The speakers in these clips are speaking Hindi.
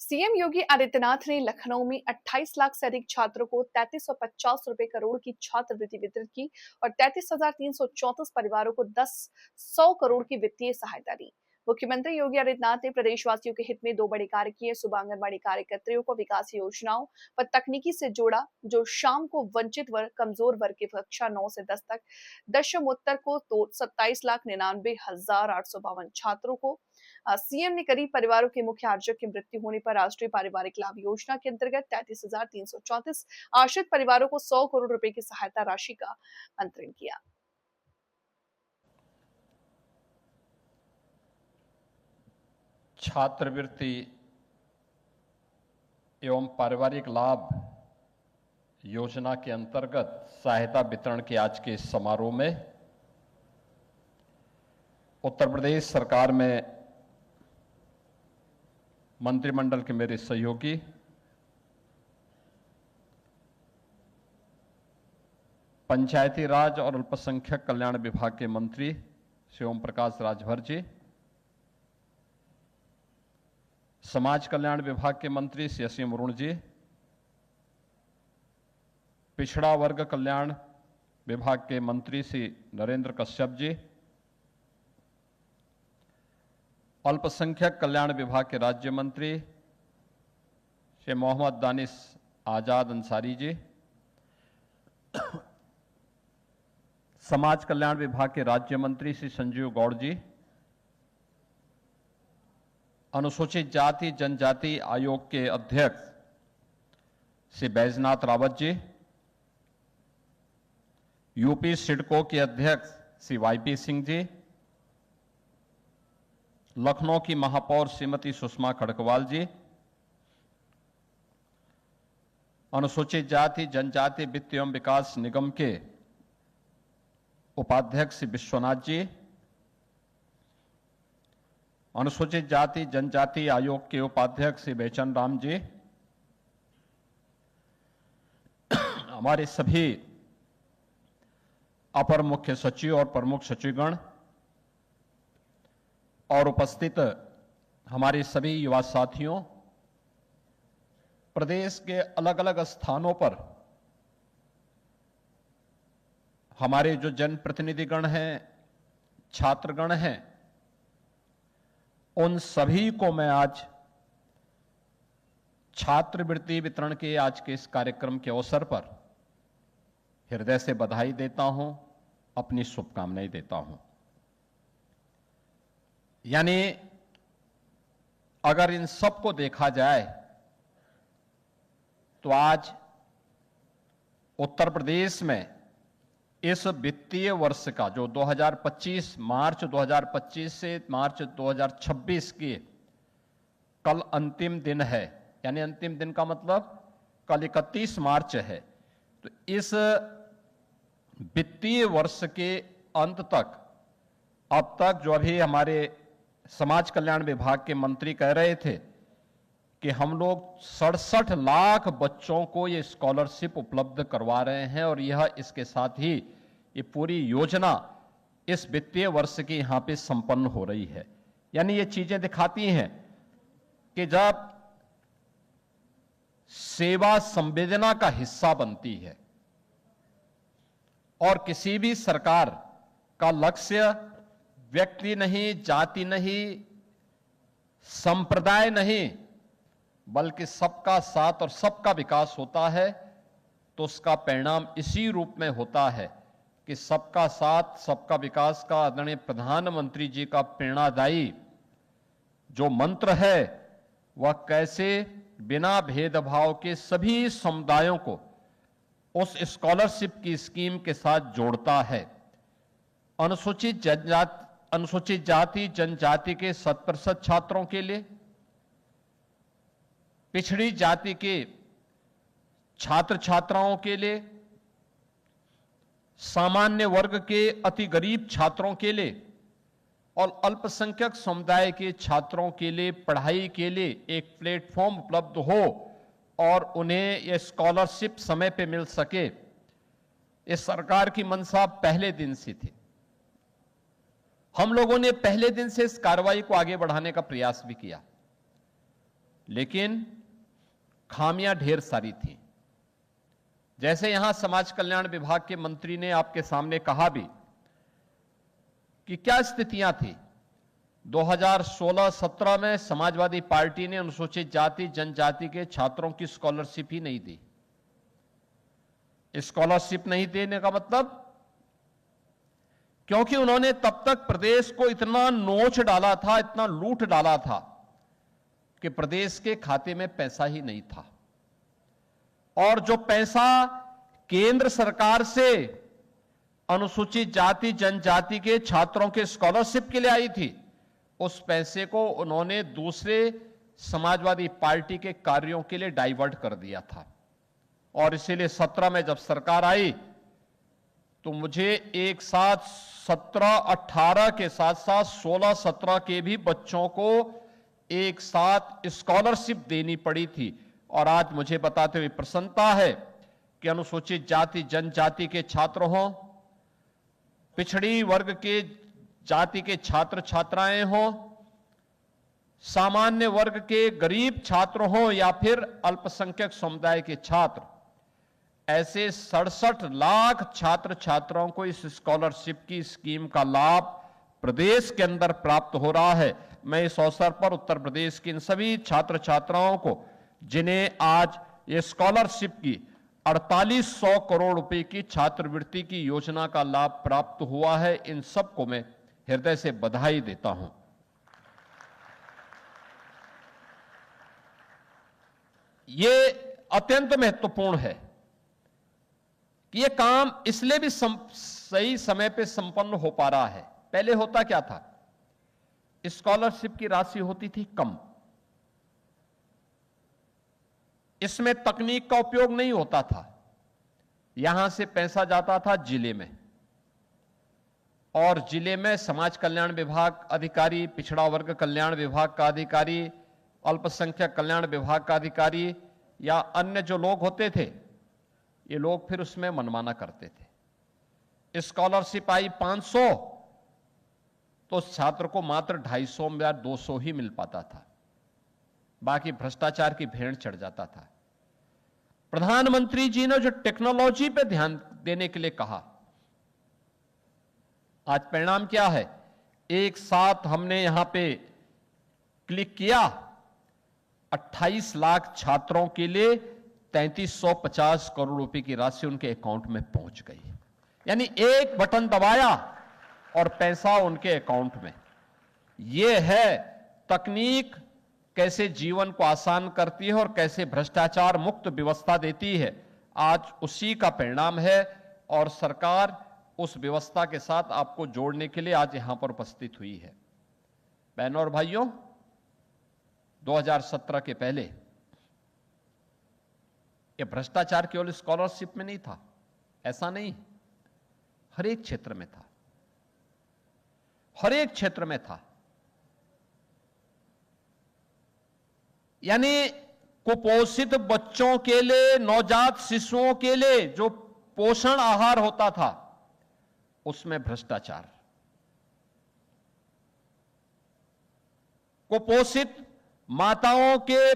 सीएम योगी आदित्यनाथ ने लखनऊ में 28 लाख से अधिक छात्रों को 3350 रुपए करोड़ की छात्रवृत्ति वितरित की और 33,334 परिवारों को 100 करोड़ की वित्तीय सहायता दी। मुख्यमंत्री योगी आदित्यनाथ ने प्रदेशवासियों के हित में दो बड़े कार्य किए। सुबह आंगनबाड़ी कार्यकर्तियों को विकास योजनाओं व तकनीकी से जोड़ा, जो शाम को वंचित वर्ग, कमजोर वर्ग के कक्षा 9 से 10 तक, दशमोत्तर को तो 27,99,852 छात्रों को। सीएम ने गरीब परिवारों के मुख्य आर्जक की मृत्यु होने पर राष्ट्रीय पारिवारिक लाभ योजना के अंतर्गत 33,334 आश्रित परिवारों को 100 करोड़ रुपए की सहायता राशि का अंतरण किया। छात्रवृत्ति एवं पारिवारिक लाभ योजना के अंतर्गत सहायता वितरण के आज के इस समारोह में उत्तर प्रदेश सरकार में मंत्रिमंडल के मेरे सहयोगी, पंचायती राज और अल्पसंख्यक कल्याण विभाग के मंत्री श्री ओम प्रकाश राजभर जी, समाज कल्याण विभाग के मंत्री श्री असीम अरुण जी, पिछड़ा वर्ग कल्याण विभाग के मंत्री श्री नरेंद्र कश्यप जी, अल्पसंख्यक कल्याण विभाग के राज्य मंत्री श्री मोहम्मद दानिश आजाद अंसारी जी, समाज कल्याण विभाग के राज्य मंत्री श्री संजीव गौड़ जी, अनुसूचित जाति जनजाति आयोग के अध्यक्ष श्री बैजनाथ रावत जी, यूपी सिडको के अध्यक्ष श्री वाईपी सिंह जी, लखनऊ की महापौर श्रीमती सुषमा खड़गवाल जी, अनुसूचित जाति जनजाति वित्त एवं विकास निगम के उपाध्यक्ष श्री विश्वनाथ जी, अनुसूचित जाति जनजाति आयोग के उपाध्यक्ष श्री बेचन राम जी, हमारे सभी अपर मुख्य सचिव और प्रमुख सचिवगण और उपस्थित हमारे सभी युवा साथियों, प्रदेश के अलग अलग स्थानों पर हमारे जो जनप्रतिनिधिगण हैं, छात्रगण हैं, उन सभी को मैं आज छात्रवृत्ति वितरण के आज के इस कार्यक्रम के अवसर पर हृदय से बधाई देता हूं, अपनी शुभकामनाएं देता हूं। यानी अगर इन सबको देखा जाए तो आज उत्तर प्रदेश में इस वित्तीय वर्ष का जो 2025 मार्च 2025 से मार्च 2026 की कल अंतिम दिन है, यानी अंतिम दिन का मतलब कल 31 मार्च है, तो इस वित्तीय वर्ष के अंत तक अब तक जो अभी हमारे समाज कल्याण विभाग के मंत्री कह रहे थे कि हम लोग 67 लाख बच्चों को ये स्कॉलरशिप उपलब्ध करवा रहे हैं और यह इसके साथ ही ये पूरी योजना इस वित्तीय वर्ष की यहां पे संपन्न हो रही है। यानी ये चीजें दिखाती हैं कि जब सेवा संवेदना का हिस्सा बनती है और किसी भी सरकार का लक्ष्य व्यक्ति नहीं, जाति नहीं, संप्रदाय नहीं, बल्कि सबका साथ और सबका विकास होता है, तो उसका परिणाम इसी रूप में होता है कि सबका साथ सबका विकास का आदरणीय प्रधानमंत्री जी का प्रेरणादायी जो मंत्र है वह कैसे बिना भेदभाव के सभी समुदायों को उस स्कॉलरशिप की स्कीम के साथ जोड़ता है। अनुसूचित जाति जनजाति के 100% छात्रों के लिए, पिछड़ी जाति के छात्र छात्राओं के लिए, सामान्य वर्ग के अति गरीब छात्रों के लिए और अल्पसंख्यक समुदाय के छात्रों के लिए पढ़ाई के लिए एक प्लेटफॉर्म उपलब्ध हो और उन्हें यह स्कॉलरशिप समय पे मिल सके, इस सरकार की मंशा पहले दिन से थी। हम लोगों ने पहले दिन से इस कार्रवाई को आगे बढ़ाने का प्रयास भी किया। लेकिन खामियां ढेर सारी थी। जैसे यहां समाज कल्याण विभाग के मंत्री ने आपके सामने कहा भी कि क्या स्थितियां थी। 2016-17 में समाजवादी पार्टी ने अनुसूचित जाति जनजाति के छात्रों की स्कॉलरशिप ही नहीं दी। स्कॉलरशिप नहीं देने का मतलब क्योंकि उन्होंने तब तक प्रदेश को इतना नोच डाला था, इतना लूट डाला था कि प्रदेश के खाते में पैसा ही नहीं था। और जो पैसा केंद्र सरकार से अनुसूचित जाति जनजाति के छात्रों के स्कॉलरशिप के लिए आई थी, उस पैसे को उन्होंने दूसरे समाजवादी पार्टी के कार्यों के लिए डाइवर्ट कर दिया था। और इसीलिए 17 में जब सरकार आई तो मुझे एक साथ 17-18 के साथ साथ 16-17 के भी बच्चों को एक साथ स्कॉलरशिप देनी पड़ी थी। और आज मुझे बताते हुए प्रसन्नता है कि अनुसूचित जाति जनजाति के छात्र हों, पिछड़ी वर्ग के जाति के छात्र छात्राएं हों, सामान्य वर्ग के गरीब छात्र हों या फिर अल्पसंख्यक समुदाय के छात्र, ऐसे 67 लाख छात्र छात्राओं को इस स्कॉलरशिप की स्कीम का लाभ प्रदेश के अंदर प्राप्त हो रहा है। मैं इस अवसर पर उत्तर प्रदेश के इन सभी छात्र छात्राओं को जिन्हें आज ये स्कॉलरशिप की 4800 करोड़ रुपए की छात्रवृत्ति की योजना का लाभ प्राप्त हुआ है, इन सबको मैं हृदय से बधाई देता हूं। ये अत्यंत महत्वपूर्ण है कि ये काम इसलिए भी सही समय पे संपन्न हो पा रहा है। पहले होता क्या था, स्कॉलरशिप की राशि होती थी कम, इसमें तकनीक का उपयोग नहीं होता था। यहां से पैसा जाता था जिले में, और जिले में समाज कल्याण विभाग अधिकारी, पिछड़ा वर्ग कल्याण विभाग का अधिकारी, अल्पसंख्यक कल्याण विभाग का अधिकारी या अन्य जो लोग होते थे, ये लोग फिर उसमें मनमाना करते थे। स्कॉलरशिप आई 500 तो उस छात्र को मात्र 250 या 200 ही मिल पाता था, बाकी भ्रष्टाचार की भेड़ चढ़ जाता था। प्रधानमंत्री जी ने जो टेक्नोलॉजी पे ध्यान देने के लिए कहा, आज परिणाम क्या है, एक साथ हमने यहां पे क्लिक किया, 28 लाख छात्रों के लिए 3350 करोड़ रुपए की राशि उनके अकाउंट में पहुंच गई। यानी एक बटन दबाया और पैसा उनके अकाउंट में। यह है तकनीक कैसे जीवन को आसान करती है और कैसे भ्रष्टाचार मुक्त व्यवस्था देती है। आज उसी का परिणाम है और सरकार उस व्यवस्था के साथ आपको जोड़ने के लिए आज यहां पर उपस्थित हुई है। बहनों और भाइयों, 2017 के पहले यह भ्रष्टाचार केवल स्कॉलरशिप में नहीं था, ऐसा नहीं, हर एक क्षेत्र में था, हर एक क्षेत्र में था। यानी कुपोषित बच्चों के लिए, नवजात शिशुओं के लिए जो पोषण आहार होता था, उसमें भ्रष्टाचार, कुपोषित माताओं के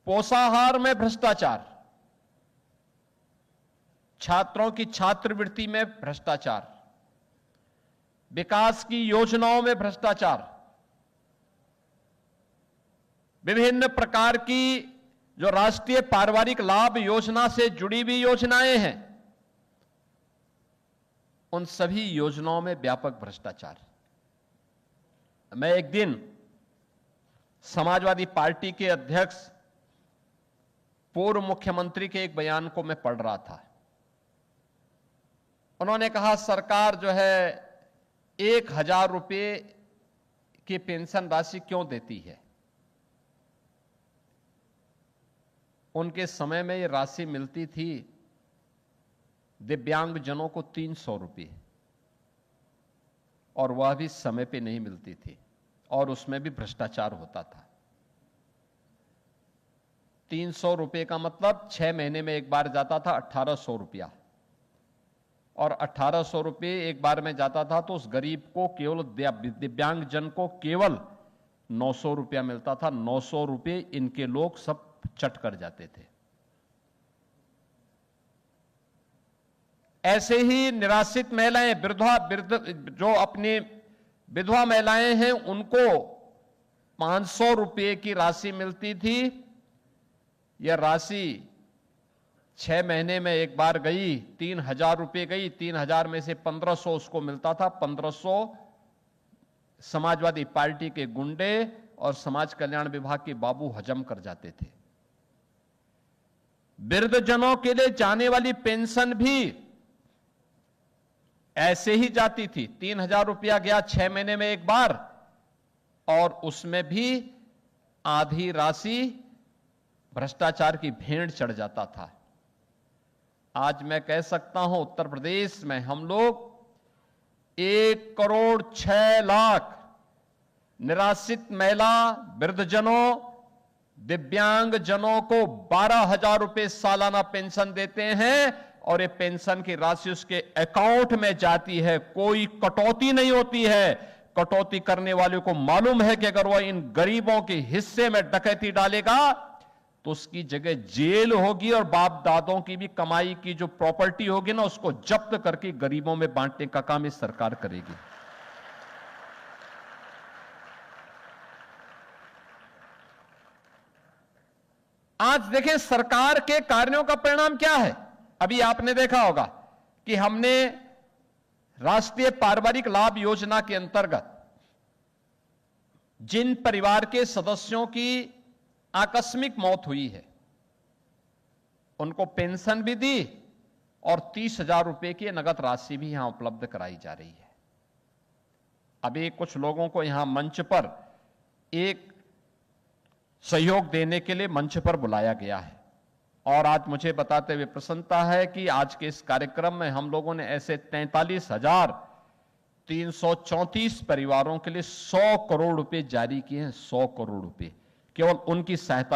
पोषाहार में भ्रष्टाचार, छात्रों की छात्रवृत्ति में भ्रष्टाचार, विकास की योजनाओं में भ्रष्टाचार, विभिन्न प्रकार की जो राष्ट्रीय पारिवारिक लाभ योजना से जुड़ी हुई योजनाएं हैं, उन सभी योजनाओं में व्यापक भ्रष्टाचार। मैं एक दिन समाजवादी पार्टी के अध्यक्ष पूर्व मुख्यमंत्री के एक बयान को मैं पढ़ रहा था। उन्होंने कहा सरकार जो है 1000 रुपए की पेंशन राशि क्यों देती है। उनके समय में यह राशि मिलती थी दिव्यांगजनों को 300 रुपए, और वह भी समय पे नहीं मिलती थी और उसमें भी भ्रष्टाचार होता था। 300 रुपए का मतलब 6 महीने में एक बार जाता था 1800 रुपया, और 1800 रुपये एक बार में जाता था तो उस गरीब को केवल, दिव्यांगजन को केवल 900 रुपया मिलता था। 900 रुपये इनके लोग सब चट कर जाते थे। ऐसे ही निराश्रित महिलाएं, जो अपनी विधवा महिलाएं हैं, उनको 500 रुपये की राशि मिलती थी। यह राशि 6 महीने में एक बार गई, 3000 रुपये गई। 3000 में से 1500 उसको मिलता था। 1500 समाजवादी पार्टी के गुंडे और समाज कल्याण विभाग के बाबू हजम कर जाते थे। वृद्धजनों के लिए जाने वाली पेंशन भी ऐसे ही जाती थी। 3000 रुपया गया 6 महीने में एक बार, और उसमें भी आधी राशि भ्रष्टाचार की भेंट चढ़ जाता था। आज मैं कह सकता हूं, उत्तर प्रदेश में हम लोग 1,06,00,000 निराश्रित महिला, वृद्धजनों, दिव्यांगजनों को 12,000 रुपए सालाना पेंशन देते हैं, और ये पेंशन की राशि उसके अकाउंट में जाती है। कोई कटौती नहीं होती है। कटौती करने वाले को मालूम है कि अगर वह इन गरीबों के हिस्से में डकैती डालेगा तो उसकी जगह जेल होगी, और बाप दादों की भी कमाई की जो प्रॉपर्टी होगी ना, उसको जब्त करके गरीबों में बांटने का काम इस सरकार करेगी। आज देखें सरकार के कार्यों का परिणाम क्या है। अभी आपने देखा होगा कि हमने राष्ट्रीय पारिवारिक लाभ योजना के अंतर्गत जिन परिवार के सदस्यों की आकस्मिक मौत हुई है, उनको पेंशन भी दी और 30,000 रुपए की नगद राशि भी यहां उपलब्ध कराई जा रही है। अभी कुछ लोगों को यहां मंच पर एक सहयोग देने के लिए मंच पर बुलाया गया है, और आज मुझे बताते हुए प्रसन्नता है कि आज के इस कार्यक्रम में हम लोगों ने ऐसे 43,334 परिवारों के लिए 100 करोड़ रुपए जारी किए हैं। 100 करोड़ रुपए केवल उनकी सहायता